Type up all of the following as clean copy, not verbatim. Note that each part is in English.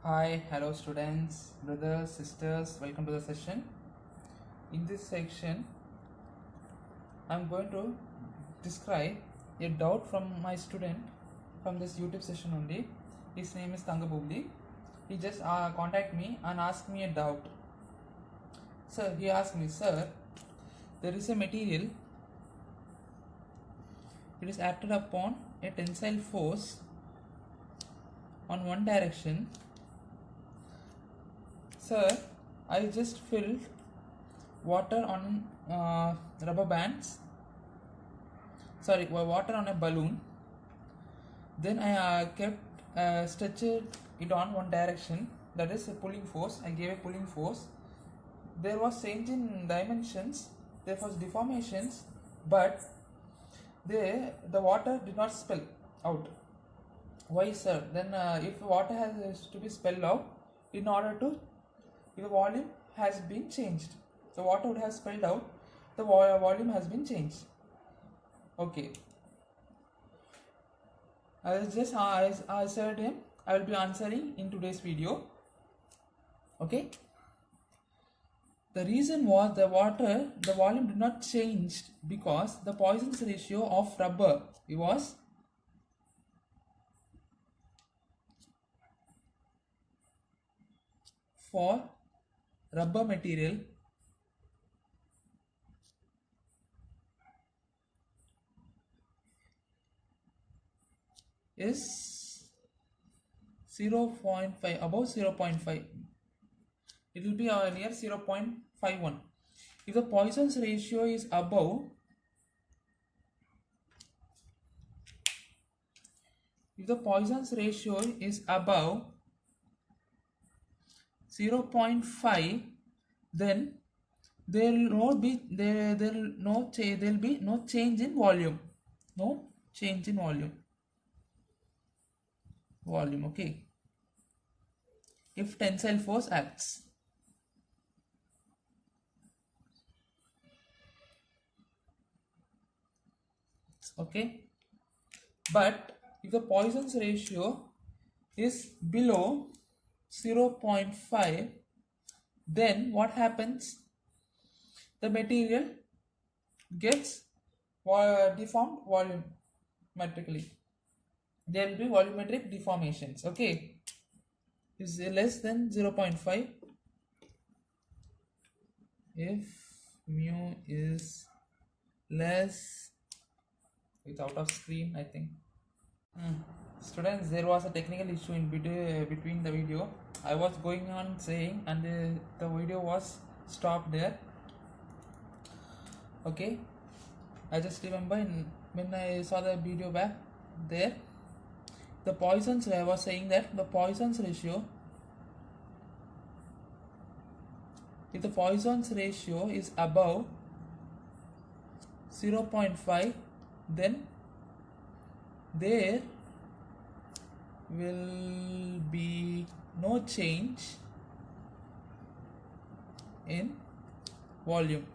Hi, hello students, brothers, sisters, welcome to the session. In this section, I'm going to describe a doubt from my student from this YouTube session only. His name is Thangabubli. He just contact me and asked me a doubt. Sir, he asked me, sir, there is a material, it is acted upon a tensile force on one direction. Sir, I just filled water on rubber bands, water on a balloon. Then I kept stretched it on one direction, that is a pulling force. I gave a pulling force. There was change in dimensions, there was deformations, but the water did not spill out. Why, sir? Then if water has to be spilled out, in order to, if the volume has been changed, the water would have spilled out, the volume has been changed. Okay, I said him, I will be answering in today's video. Okay, the reason was the volume did not change because the Poisson's ratio of rubber was for rubber material is 0.5, above 0.5. It will be near 0.51. If the Poisson's ratio is above, if the Poisson's ratio is above 0.5, then there will be no change in volume. No change in volume. Okay, if tensile force acts. Okay, but if the Poisson's ratio is below 0.5, then what happens? The material gets deformed volumetrically. There will be volumetric deformations. Okay, is less than 0.5. If mu is less, it's out of screen, I think. Students, there was a technical issue in between the video. I was going on saying, and the video was stopped there. Okay, I just remember when I saw the video back there, the Poisson's, I was saying that the Poisson's ratio, if the Poisson's ratio is above 0.5, then there will be no change in volume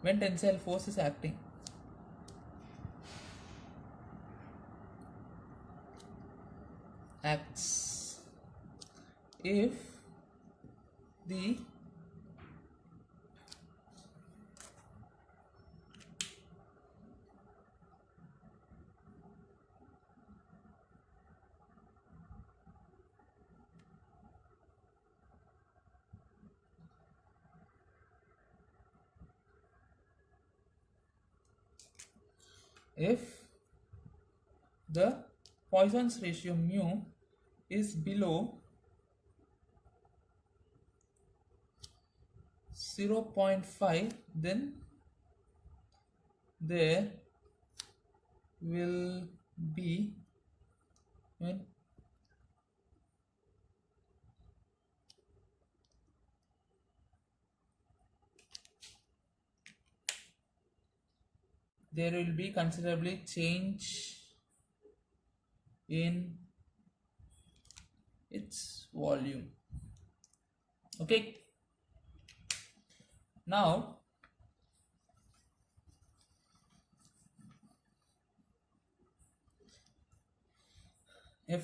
when tensile force is acting. Acts if the Poisson's ratio mu is below 0.5, then there will be there will be considerably change in its volume. Okay, now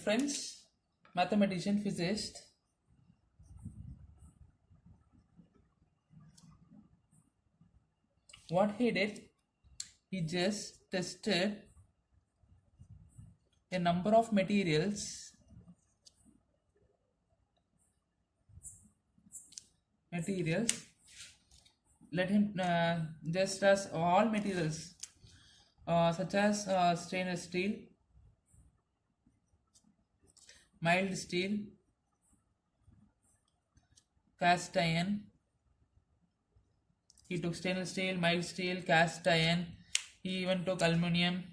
friends, mathematician, physicist. What he did, he just tested a number of materials let him just as all materials such as stainless steel, mild steel, cast iron. He took stainless steel, mild steel, cast iron. He even took aluminum,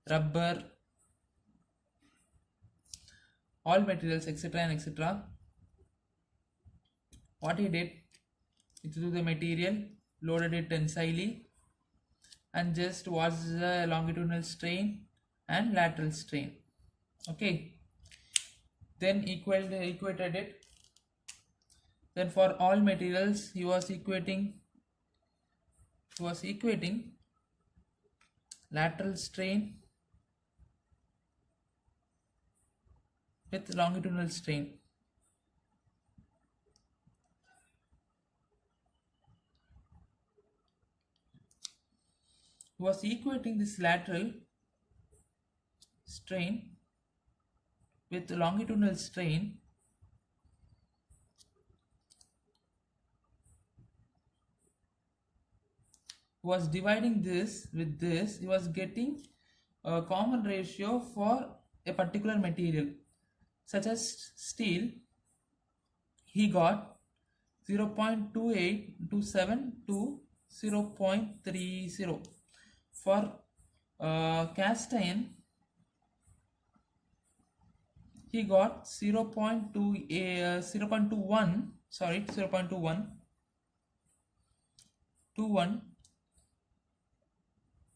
rubber, all materials, etc. and etc. What he did, he took the material, loaded it tensilely, and just watched the longitudinal strain and lateral strain. Okay. Then equated it. Then for all materials, he was equating lateral strain with longitudinal strain. He was equating this lateral strain with longitudinal strain. He was dividing this with this. He was getting a common ratio for a particular material, such as steel. He got 0.2827 to 0.30. For cast iron, he got 0.21 to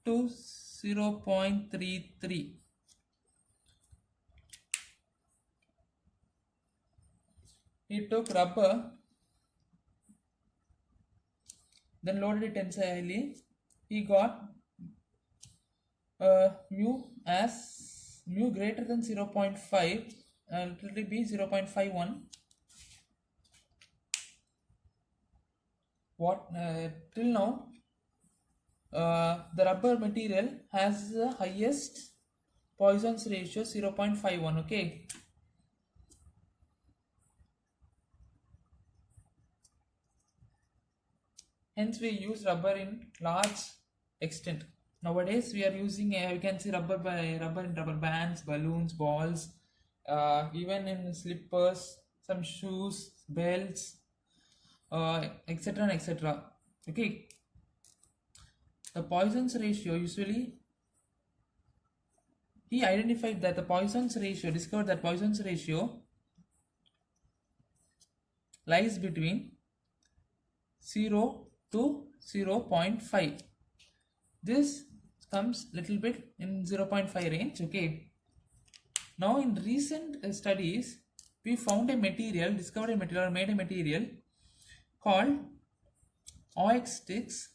0.33. He took rubber, then loaded it tensilely. He got mu greater than 0.5, it will be 0.51. Till now, the rubber material has the highest Poisson's ratio, 0.51. Okay. Hence we use rubber in large extent. Nowadays we are using you can see rubber in rubber bands, balloons, balls, even in slippers, some shoes, belts, etc. and etc. Okay. The Poisson's ratio, usually he identified that discovered that Poisson's ratio lies between 0 to 0.5. This comes little bit in 0.5 range. Okay. Now in recent studies, we found a material, discovered a material, or made a material called OX6.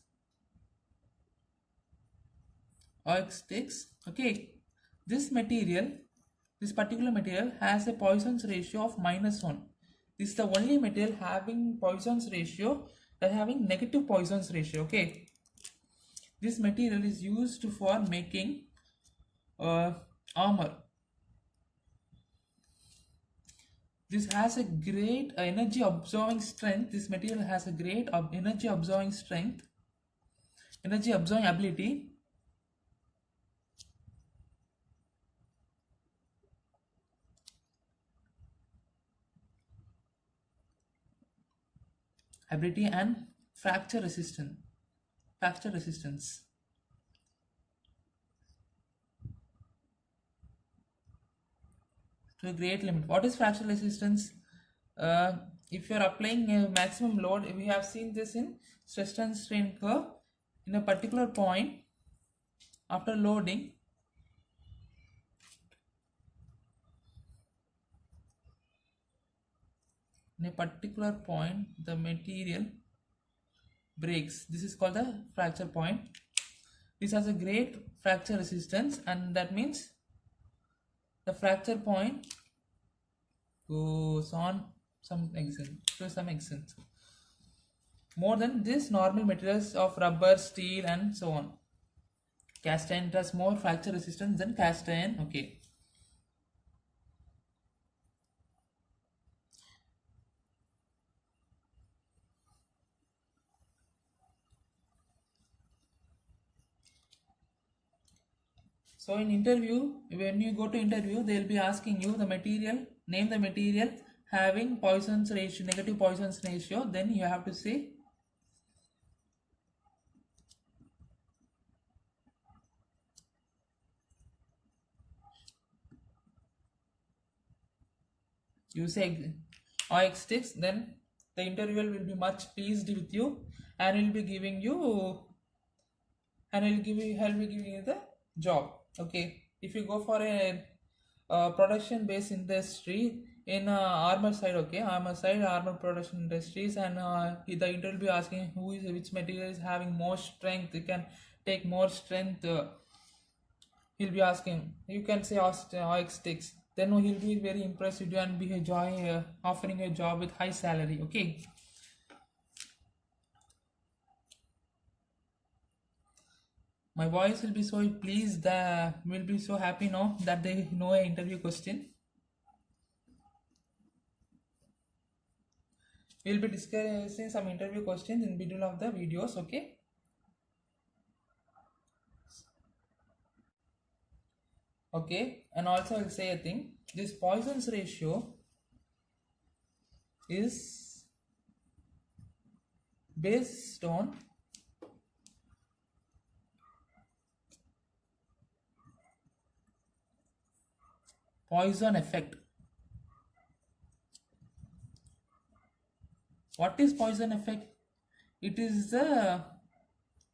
Okay. This particular material has a Poisson's ratio of -1. This is the only material having Poisson's ratio that having negative Poisson's ratio. Okay. This material is used for making armor. This has a great energy absorbing strength. This material has a great energy absorbing ability. And fracture resistance. To a great limit. What is fracture resistance? If you are applying a maximum load, we have seen this in stress and strain curve. In a particular point, after loading, the material breaks. This is called the fracture point. This has a great fracture resistance, and that means the fracture point goes on to some extent. More than this, normal materials of rubber, steel, and so on. Cast iron has more fracture resistance than cast iron. Okay. So in interview, when you go to interview, they'll be asking you the material, name the material having Poisson's ratio, negative Poisson's ratio. Then you have to say you say OX sticks, then the interviewer will be much pleased with you and will be giving you help you giving you the job. Okay, if you go for a production based industry in armor side, okay, armor production industries, and the interviewer will be asking which material is having more strength, it can take more strength. He'll be asking, you can say OX sticks, then he'll be very impressed with you and be offering a job with high salary. Okay, my boys will be so pleased, that will be so happy now that they know an interview question. We'll be discussing some interview questions in middle of the videos. Okay, okay, and also I'll say a thing, this Poisson's ratio is based on Poisson effect. What is Poisson effect? It is the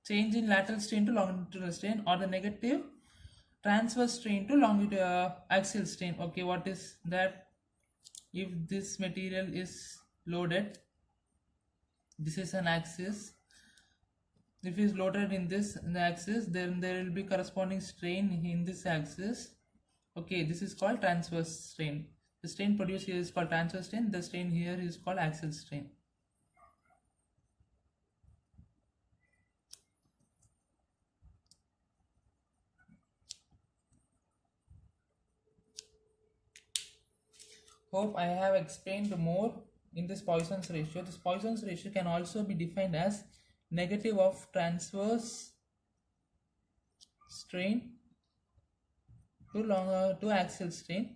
change in lateral strain to longitudinal strain, or the negative transverse strain to longitudinal axial strain. Okay, what is that? If this material is loaded, this is an axis. If it is loaded in the axis, then there will be corresponding strain in this axis. Okay, this is called transverse strain. The strain produced here is called transverse strain. The strain here is called axial strain. Hope I have explained more in this Poisson's ratio. This Poisson's ratio can also be defined as negative of transverse strain to axial strain,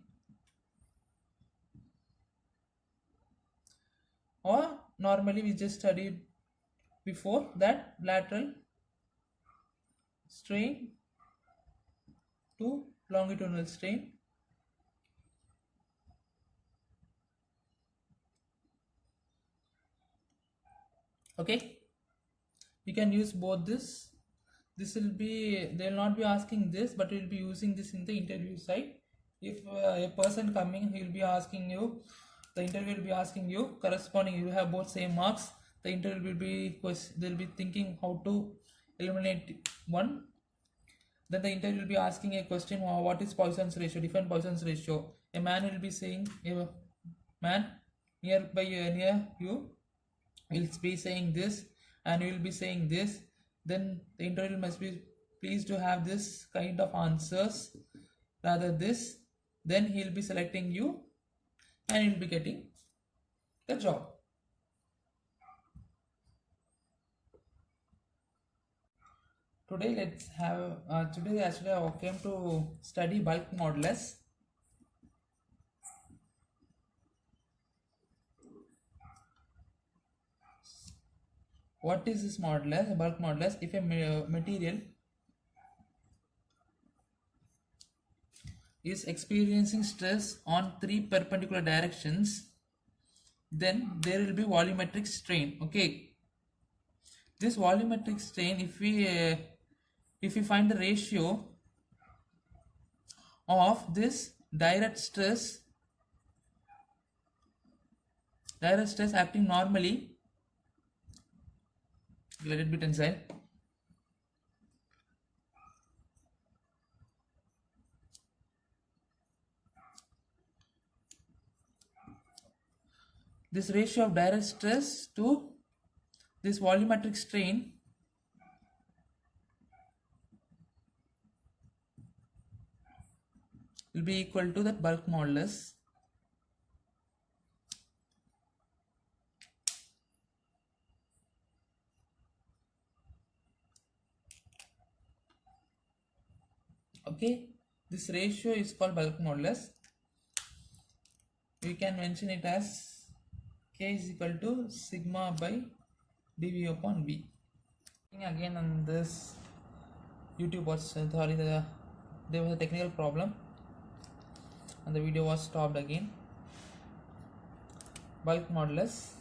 or normally we just studied before that, lateral strain to longitudinal strain. Okay, you can use both this. This will be, they will not be asking this, but we will be using this in the interview side. If a person coming, he will be asking you, the interview will be asking you corresponding, you have both same marks, the interview will be, they'll be thinking how to eliminate one. Then the interview will be asking a question, what is Poisson's ratio, define Poisson's ratio. A man will be saying, a man near you will be saying this, and you will be saying this. Then the interviewer must be pleased to have this kind of answers, rather this. Then he will be selecting you and you will be getting the job. Today let's have today actually I came to study bulk modulus. What is this modulus? Bulk modulus. If a material is experiencing stress on 3 perpendicular directions, then there will be volumetric strain. Okay, this volumetric strain, if we find the ratio of this direct stress acting normally, let it be tensile, this ratio of direct stress to this volumetric strain will be equal to the bulk modulus. Okay, this ratio is called bulk modulus. We can mention it as K is equal to sigma by dV upon V. Again on this YouTube was there was a technical problem and the video was stopped again. Bulk modulus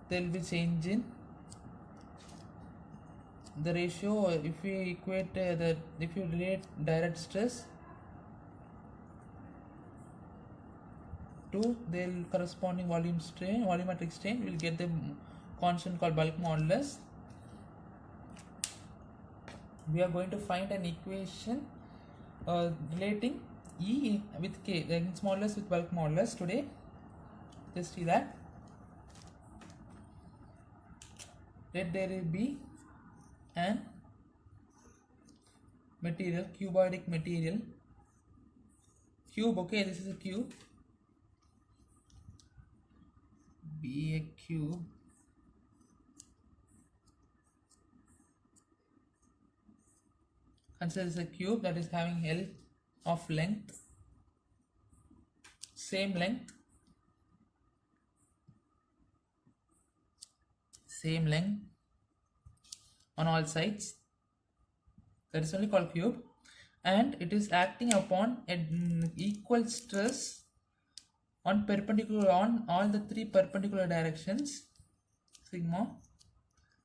there will be change in the ratio if we equate if you relate direct stress to the corresponding volumetric strain, we will get the constant called bulk modulus. We are going to find an equation relating E with K, Young's modulus with bulk modulus today. Just see that. Let there be an material, cuboidic material, cube, okay, this is a cube, be a cube, consider this a cube that is having L of length, same length on all sides, that is only called cube, and it is acting upon an equal stress on perpendicular on all the three perpendicular directions, sigma.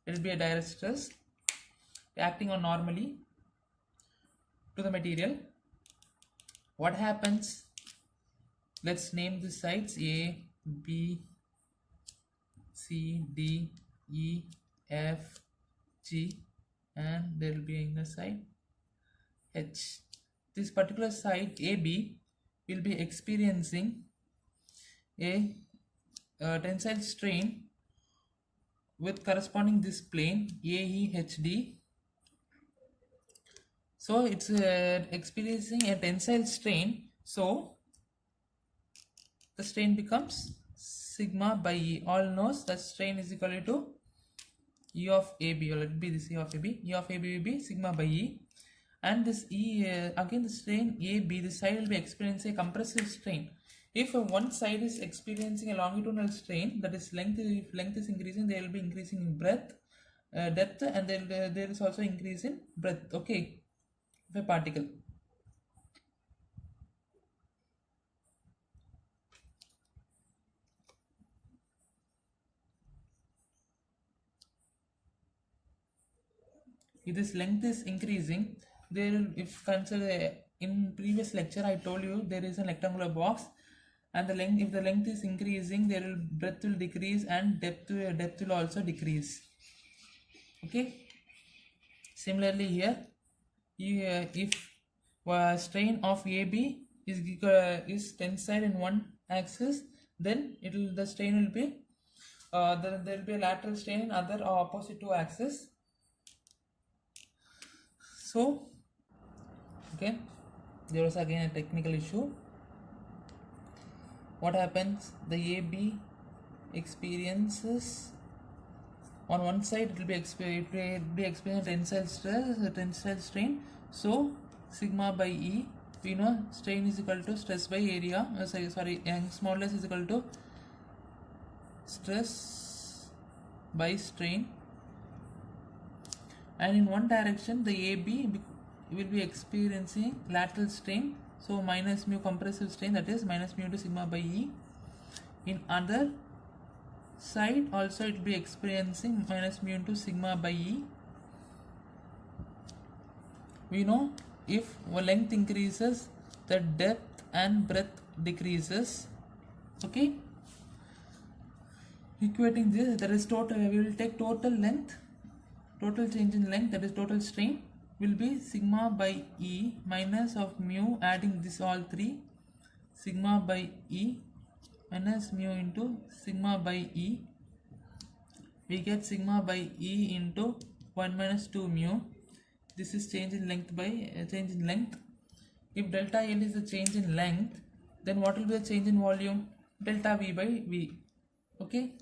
It will be a direct stress acting on normally to the material. What happens? Let's name the sides A, B, C, D, E, F, G, and there will be inner side H. This particular side AB will be experiencing a tensile strain with corresponding this plane AEHD. So it's experiencing a tensile strain, so the strain becomes sigma by E. All knows that strain is equal to E of AB, or let it be this E of AB. E of AB will be sigma by E, and this E again the strain AB, this side will be experiencing a compressive strain. If one side is experiencing a longitudinal strain, that is length, if length is increasing, there will be increasing in breadth, depth, and there is also increase in breadth, okay, of a particle. If this length is increasing, there, if consider in previous lecture I told you there is a rectangular box, and the length, if the length is increasing, there will breadth will decrease and depth will also decrease, okay. Similarly here, if strain of AB is tensile in one axis, then the strain will be there will be a lateral strain in other opposite two axes. So okay, there was again a technical issue. What happens? The AB experiences on one side, it will be experiencing tensile stress, tensile strain. So sigma by E, we know strain is equal to stress by area. Young's modulus is equal to stress by strain. And in one direction, the AB will be experiencing lateral strain, so minus mu compressive strain, that is minus mu to sigma by E. In other side also it will be experiencing minus mu into sigma by E. We know if length increases, the depth and breadth decreases, okay. Equating this, there is total, we will take total length, total change in length, that is total strain, will be sigma by E minus of mu, adding this all three, sigma by E minus mu into sigma by E. We get sigma by E into 1 minus 2 mu. This is change in length by change in length. If delta L is the change in length, then what will be the change in volume? Delta V by V. Okay.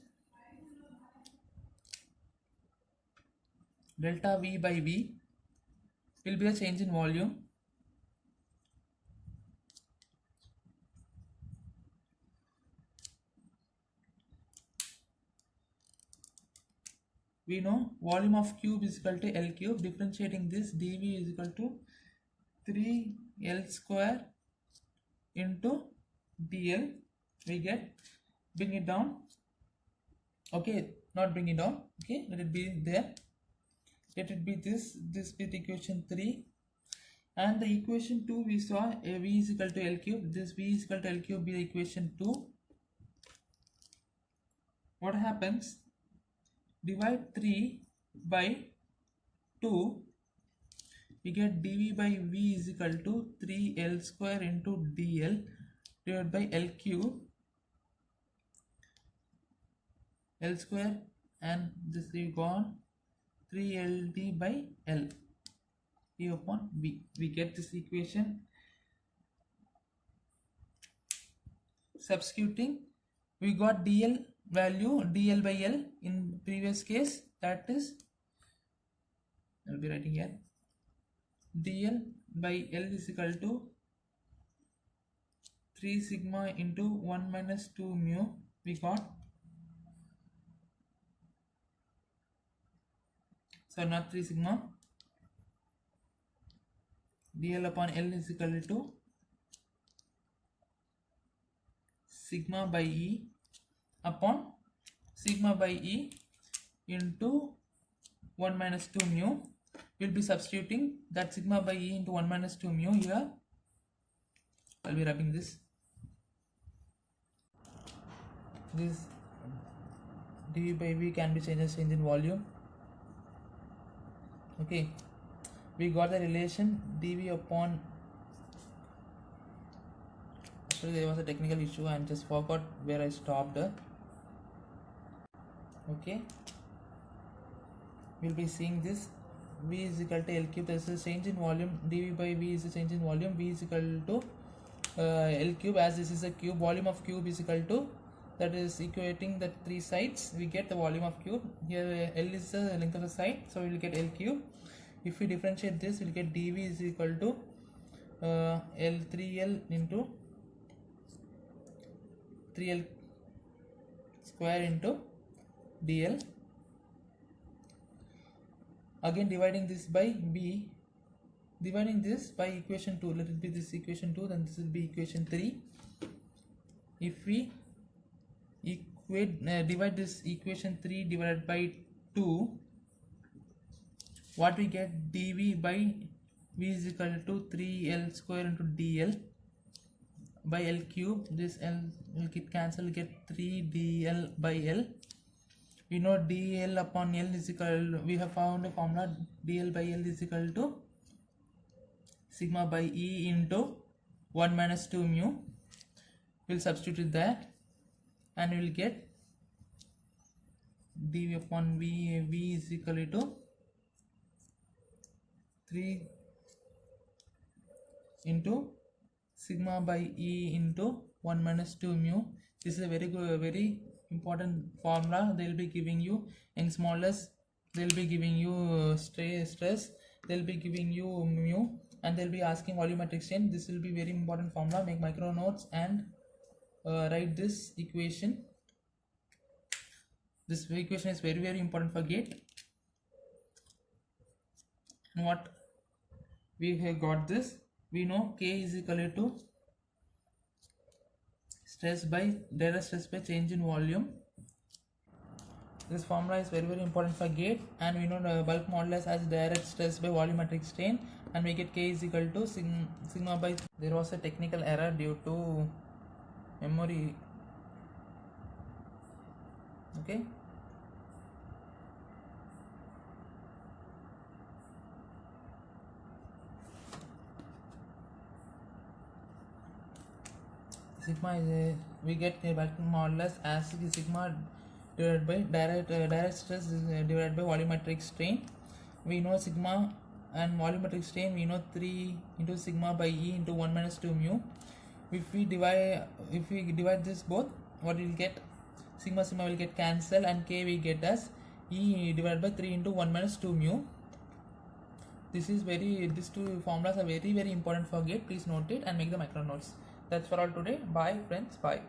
Delta V by V will be a change in volume. We know volume of cube is equal to L cube. Differentiating this, dV is equal to 3L square into dl. We get, bring it down. Okay, not bring it down. Okay, let it be there. Let it be this with equation 3. And the equation 2 we saw V is equal to L cube. This V is equal to L cube be the equation 2. What happens? Divide 3 by 2. We get dV by V is equal to 3L square into dl divided by L cube. L square and this we gone 3LD by L E upon V. We get this equation. Substituting, we got dl value dl by L in previous case, that is, I'll be writing here, dl by L is equal to 3 sigma into 1 minus 2 mu. We got, so not 3 sigma, dl upon L is equal to sigma by E upon sigma by E into 1 minus 2 mu. We'll be substituting that sigma by E into 1 minus 2 mu here. I'll be wrapping this. This dV by V can be changed as change in volume. Okay, we got the relation dV upon, actually there was a technical issue and just forgot where I stopped. Okay, we'll be seeing this. V is equal to L cube. There is a change in volume. dV by V is a change in volume. V is equal to L cube, as this is a cube. Volume of cube is equal to, that is equating the three sides. We get the volume of cube. Here L is the length of the side, so we will get L cube. If we differentiate this, we will get dV is equal to L3L into 3L square into dl. Again dividing this by B, dividing this by equation 2, let it be this equation 2, then this will be equation 3. If we equate divide this equation 3 divided by 2, what we get? dV by V is equal to 3L square into dl by L cube. This L will get cancelled, get 3dl by L. We know dl upon L is equal, we have found a formula, dl by L is equal to sigma by E into 1 minus 2 mu. We'll substitute that and we will get dV upon V is equal to 3 into sigma by E into 1 minus 2 mu. This is a very good, very important formula. They will be giving you Young's modulus, they will be giving you stress, they will be giving you mu, and they will be asking volumetric strain. This will be very important formula. Make micro notes and write this equation. This equation is very, very important for GATE. And what we have got this, we know K is equal to stress by direct stress by change in volume. This formula is very, very important for GATE, and we know the bulk modulus as direct stress by volumetric strain, and we get K is equal to sigma by. There was a technical error due to memory. Okay. sigma is we get a vacuum modulus as sigma divided by direct stress is divided by volumetric strain. We know sigma and volumetric strain, we know 3 into sigma by E into 1 minus 2 mu. If we divide this both, what we will get, sigma will get cancel, and K we get as E divided by 3 into 1 minus 2 mu. These two formulas are very important for GATE. Please note it and make the micro notes. That's for all today. Bye friends. Bye.